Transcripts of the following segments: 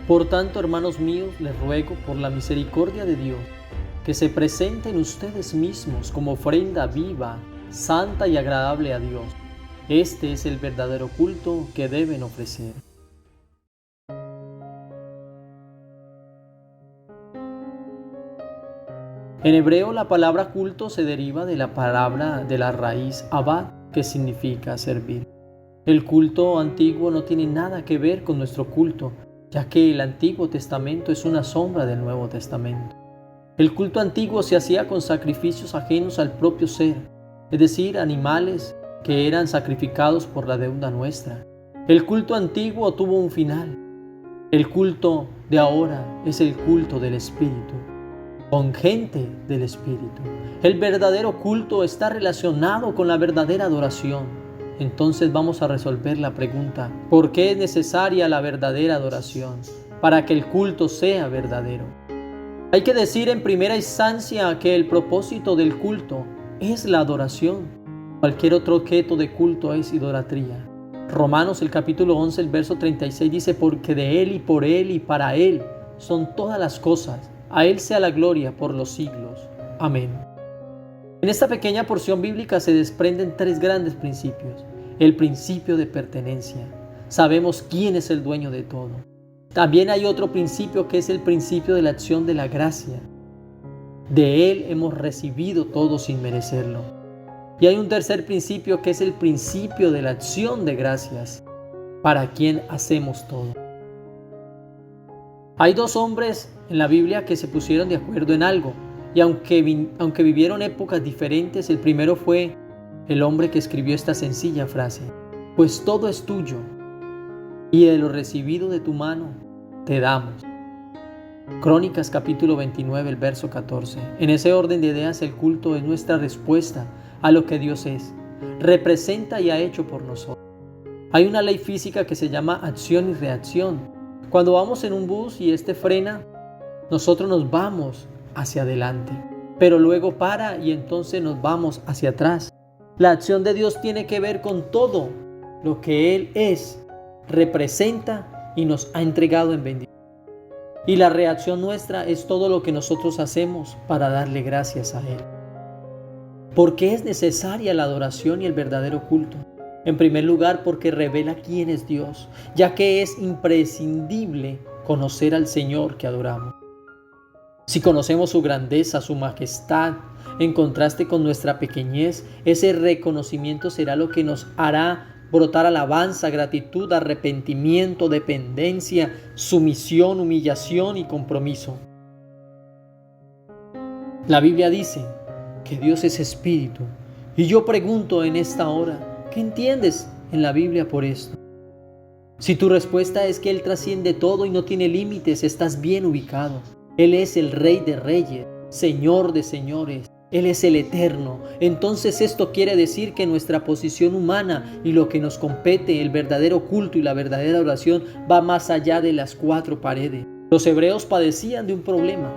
Por tanto, hermanos míos, les ruego por la misericordia de Dios, que se presenten ustedes mismos como ofrenda viva, santa y agradable a Dios. Este es el verdadero culto que deben ofrecer. En hebreo, la palabra culto se deriva de la palabra de la raíz abad, que significa servir. El culto antiguo no tiene nada que ver con nuestro culto, ya que el Antiguo Testamento es una sombra del Nuevo Testamento. El culto antiguo se hacía con sacrificios ajenos al propio ser, es decir, animales que eran sacrificados por la deuda nuestra. El culto antiguo tuvo un final. El culto de ahora es el culto del Espíritu, con gente del Espíritu. El verdadero culto está relacionado con la verdadera adoración. Entonces vamos a resolver la pregunta: ¿por qué es necesaria la verdadera adoración? Para que el culto sea verdadero. Hay que decir en primera instancia que el propósito del culto es la adoración. Cualquier otro objeto de culto es idolatría. Romanos el capítulo 11, el verso 36 dice: porque de Él y por Él y para Él son todas las cosas. A Él sea la gloria por los siglos. Amén. En esta pequeña porción bíblica se desprenden tres grandes principios. El principio de pertenencia. Sabemos quién es el dueño de todo. También hay otro principio que es el principio de la acción de la gracia. De Él hemos recibido todo sin merecerlo. Y hay un tercer principio que es el principio de la acción de gracias, para quien hacemos todo. Hay dos hombres en la Biblia que se pusieron de acuerdo en algo. Y aunque vivieron épocas diferentes, el primero fue el hombre que escribió esta sencilla frase: pues todo es tuyo, y de lo recibido de tu mano te damos. Crónicas capítulo 29, el verso 14. En ese orden de ideas, el culto es nuestra respuesta a lo que Dios es, representa y ha hecho por nosotros. Hay una ley física que se llama acción y reacción. Cuando vamos en un bus y este frena, nosotros nos vamos hacia adelante, pero luego para y entonces nos vamos hacia atrás. La acción de Dios tiene que ver con todo lo que Él es, representa y nos ha entregado en bendición. Y la reacción nuestra es todo lo que nosotros hacemos para darle gracias a Él. ¿Por qué es necesaria la adoración y el verdadero culto? En primer lugar, porque revela quién es Dios, ya que es imprescindible conocer al Señor que adoramos. Si conocemos su grandeza, su majestad, en contraste con nuestra pequeñez, ese reconocimiento será lo que nos hará brotar alabanza, gratitud, arrepentimiento, dependencia, sumisión, humillación y compromiso. La Biblia dice que Dios es espíritu. Y yo pregunto en esta hora: ¿qué entiendes en la Biblia por esto? Si tu respuesta es que Él trasciende todo y no tiene límites, estás bien ubicado. Él es el Rey de Reyes, Señor de Señores. Él es el Eterno. Entonces esto quiere decir que nuestra posición humana y lo que nos compete, el verdadero culto y la verdadera oración, va más allá de las cuatro paredes. Los hebreos padecían de un problema.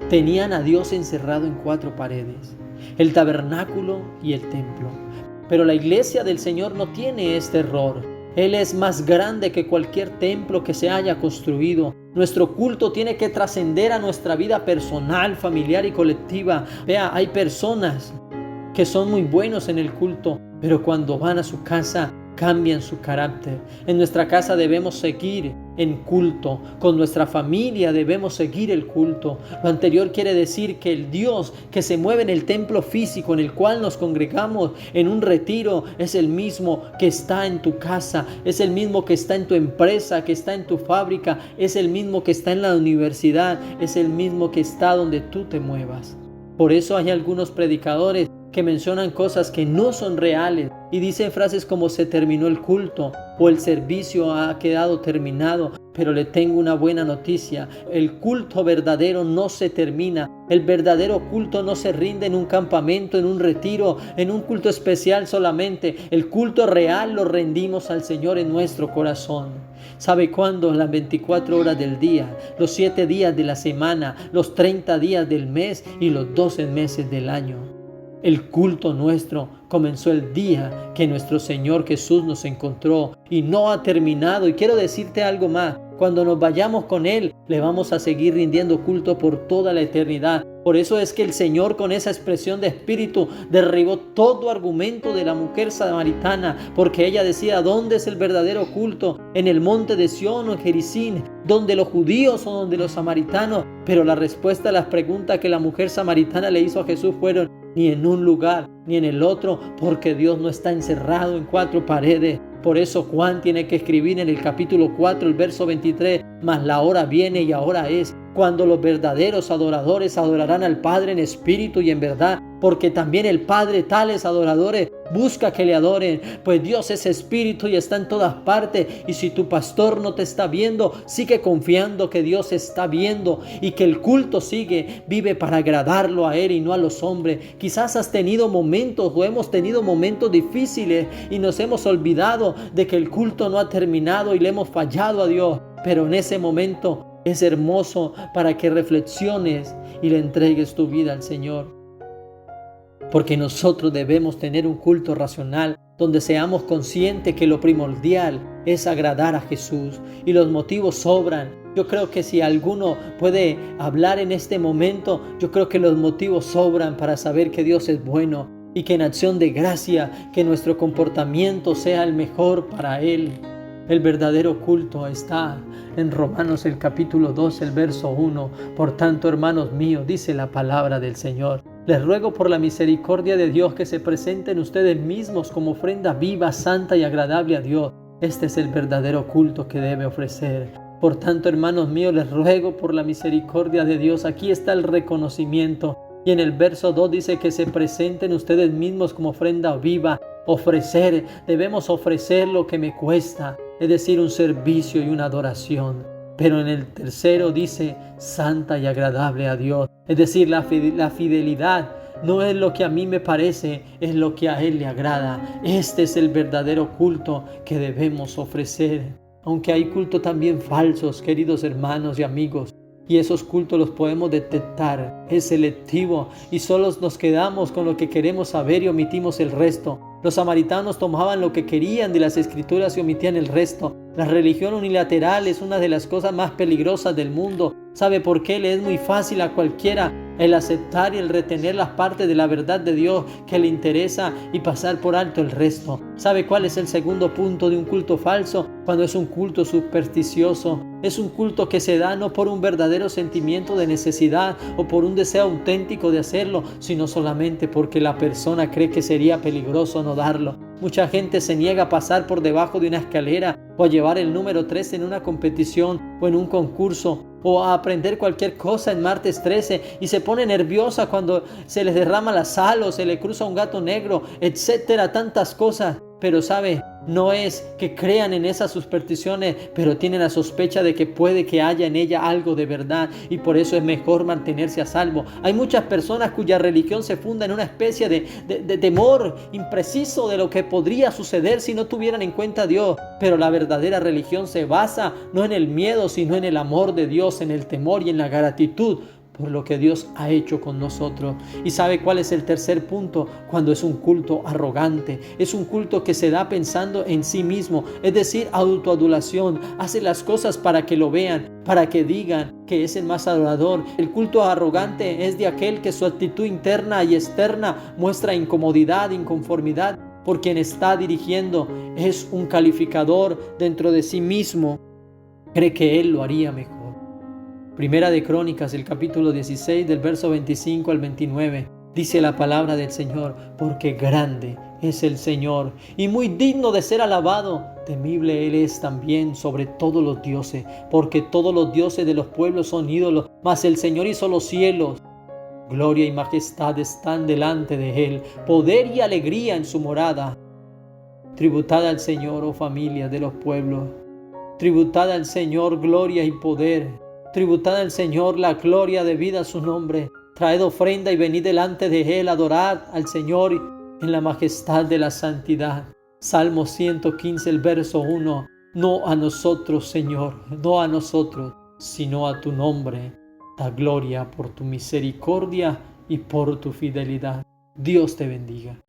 Tenían a Dios encerrado en cuatro paredes: el tabernáculo y el templo. Pero la iglesia del Señor no tiene este error. Él es más grande que cualquier templo que se haya construido. Nuestro culto tiene que trascender a nuestra vida personal, familiar y colectiva. Vea, hay personas que son muy buenos en el culto, pero cuando van a su casa cambian su carácter. En nuestra casa debemos seguir en culto, con nuestra familia debemos seguir el culto. Lo anterior quiere decir que el Dios que se mueve en el templo físico en el cual nos congregamos en un retiro es el mismo que está en tu casa, es el mismo que está en tu empresa, que está en tu fábrica, es el mismo que está en la universidad, es el mismo que está donde tú te muevas. Por eso hay algunos predicadores que mencionan cosas que no son reales y dicen frases como se terminó el culto o el servicio ha quedado terminado. Pero le tengo una buena noticia: el culto verdadero no se termina. El verdadero culto no se rinde en un campamento, en un retiro, en un culto especial solamente. El culto real lo rendimos al Señor en nuestro corazón. ¿Sabe cuándo? Las 24 horas del día, los 7 días de la semana, los 30 días del mes y los 12 meses del año. El culto nuestro comenzó el día que nuestro Señor Jesús nos encontró y no ha terminado. Y quiero decirte algo más: Cuando nos vayamos con Él, le vamos a seguir rindiendo culto por toda la eternidad. Por eso es que el Señor, con esa expresión de espíritu, derribó todo argumento de la mujer samaritana, porque ella decía: ¿dónde es el verdadero culto? ¿En el monte de Sión o en Gerizim? ¿Donde los judíos o donde los samaritanos? Pero la respuesta a las preguntas que la mujer samaritana le hizo a Jesús fueron: ni en un lugar ni en el otro, porque Dios no está encerrado en cuatro paredes. Por eso Juan tiene que escribir en el capítulo 4, el verso 23: mas la hora viene y ahora es, cuando los verdaderos adoradores adorarán al Padre en espíritu y en verdad, porque también el Padre tales adoradores busca que le adoren, pues Dios es espíritu y está en todas partes. Y si tu pastor no te está viendo, sigue confiando que Dios está viendo y que el culto sigue. Vive para agradarlo a Él y no a los hombres. Quizás has tenido momentos o hemos tenido momentos difíciles y nos hemos olvidado de que el culto no ha terminado y le hemos fallado a Dios, pero en ese momento es hermoso para que reflexiones y le entregues tu vida al Señor. Porque nosotros debemos tener un culto racional donde seamos conscientes que lo primordial es agradar a Jesús y los motivos sobran. Yo creo que si alguno puede hablar en este momento, yo creo que los motivos sobran para saber que Dios es bueno y que en acción de gracia, que nuestro comportamiento sea el mejor para Él. El verdadero culto está en Romanos el capítulo 2, el verso 1. Por tanto, hermanos míos, dice la palabra del Señor, les ruego por la misericordia de Dios que se presenten ustedes mismos como ofrenda viva, santa y agradable a Dios. Este es el verdadero culto que debe ofrecer. Por tanto, hermanos míos, les ruego por la misericordia de Dios. Aquí está el reconocimiento. Y en el verso 2 dice que se presenten ustedes mismos como ofrenda viva. Ofrecer, debemos ofrecer lo que me cuesta, es decir, un servicio y una adoración. Pero en el tercero dice santa y agradable a Dios, es decir, la fidelidad no es lo que a mí me parece, es lo que a Él le agrada. Este es el verdadero culto que debemos ofrecer. Aunque hay cultos también falsos, queridos hermanos y amigos, y esos cultos los podemos detectar, es selectivo y solo nos quedamos con lo que queremos saber y omitimos el resto. Los samaritanos tomaban lo que querían de las escrituras y omitían el resto. La religión unilateral es una de las cosas más peligrosas del mundo. ¿Sabe por qué? Le es muy fácil a cualquiera el aceptar y el retener las partes de la verdad de Dios que le interesa y pasar por alto el resto. ¿Sabe cuál es el segundo punto de un culto falso? Cuando es un culto supersticioso. Es un culto que se da no por un verdadero sentimiento de necesidad o por un deseo auténtico de hacerlo, sino solamente porque la persona cree que sería peligroso no darlo. Mucha gente se niega a pasar por debajo de una escalera o a llevar el número 13 en una competición o en un concurso o a aprender cualquier cosa en martes 13 y se pone nerviosa cuando se les derrama la sal o se le cruza un gato negro, etcétera, tantas cosas. Pero sabe, no es que crean en esas supersticiones, pero tienen la sospecha de que puede que haya en ella algo de verdad y por eso es mejor mantenerse a salvo. Hay muchas personas cuya religión se funda en una especie de temor impreciso de lo que podría suceder si no tuvieran en cuenta a Dios. Pero la verdadera religión se basa no en el miedo, sino en el amor de Dios, en el temor y en la gratitud por lo que Dios ha hecho con nosotros. ¿Y sabe cuál es el tercer punto? Cuando es un culto arrogante, es un culto que se da pensando en sí mismo, es decir, autoadulación, hace las cosas para que lo vean, para que digan que es el más adorador. El culto arrogante es de aquel que su actitud interna y externa muestra incomodidad, inconformidad por quien está dirigiendo, es un calificador dentro de sí mismo, cree que él lo haría mejor. Primera de Crónicas, el capítulo 16, del verso 25 al 29, dice la palabra del Señor, porque grande es el Señor y muy digno de ser alabado, temible Él es también sobre todos los dioses, porque todos los dioses de los pueblos son ídolos, mas el Señor hizo los cielos. Gloria y majestad están delante de Él, poder y alegría en su morada. Tributad al Señor, oh familia de los pueblos, tributad al Señor gloria y poder. Tributad al Señor la gloria debida a su nombre. Traed ofrenda y venid delante de Él, adorad al Señor en la majestad de la santidad. Salmo 115, el verso 1. No a nosotros, Señor, no a nosotros, sino a tu nombre. Da gloria por tu misericordia y por tu fidelidad. Dios te bendiga.